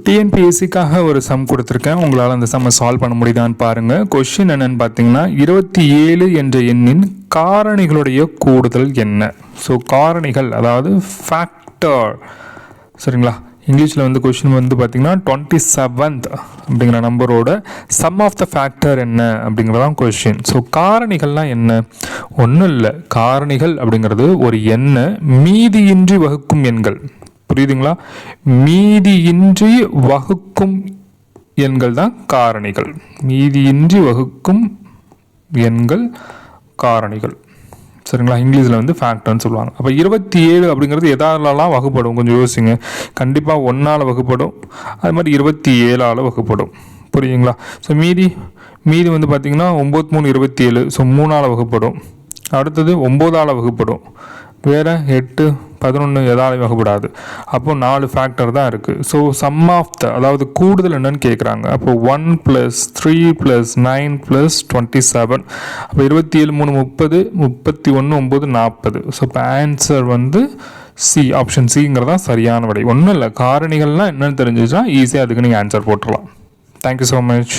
டிஎன்பிஎஸ்சிக்காக ஒரு சம் கொடுத்துருக்கேன். உங்களால் அந்த சம்மை சால்வ் பண்ண முடியுதான்னு பாருங்கள். கொஷின் என்னன்னு பார்த்தீங்கன்னா 27 என்ற எண்ணின் காரணிகளுடைய கூடுதல் என்ன? ஸோ காரணிகள் அதாவது ஃபேக்டர், சரிங்களா? இங்கிலீஷில் வந்து கொஷின் வந்து பார்த்தீங்கன்னா 27th அப்படிங்கிற நம்பரோட சம் ஆஃப் த ஃபேக்டர் என்ன அப்படிங்கிறதான் கொஷின். ஸோ காரணிகள்லாம் என்ன? ஒன்றும் இல்லை. காரணிகள் அப்படிங்கிறது ஒரு எண்ணை மீதியின்றி வகுக்கும் எண்கள். புரியுதுங்களா? மீதியின்றி வகுக்கும் எண்கள் தான் காரணிகள். மீதியின்றி வகுக்கும் எண்கள் காரணிகள், சரிங்களா? இங்கிலீஷில் வந்து ஃபேக்டர்னு சொல்லுவாங்க. அப்போ 27 அப்படிங்கிறது எதாலலாம் வகுப்படும்? கொஞ்சம் யோசிங்க. கண்டிப்பாக 1ஆல் வகுப்படும், அது மாதிரி 27ஆல் வகுப்படும். புரியுதுங்களா? ஸோ மீதி வந்து பார்த்திங்கன்னா 9 3 27. ஸோ 3ஆல் வகுப்படும். அடுத்தது 9ஆல் வகுப்படும். வேறு 8 11 எதாலையும் வகுப்படாது. அப்போ 4 ஃபேக்டர் தான் இருக்குது. ஸோ சம் ஆஃப் த அதாவது கூடுதல் என்னன்னு கேட்குறாங்க. அப்போ 1 + 3 + 9 + 27. அப்போ 27 3 30, 31 9 40. ஸோ இப்போ ஆன்சர் வந்து சி, ஆப்ஷன் சிங்கிறதான் சரியான விடை. ஒன்றும் இல்லை, காரணிகள்லாம் என்னென்னு தெரிஞ்சிச்சுன்னா ஈஸியாக அதுக்கு நீங்கள் ஆன்சர் போட்டுடலாம். Thank you so much.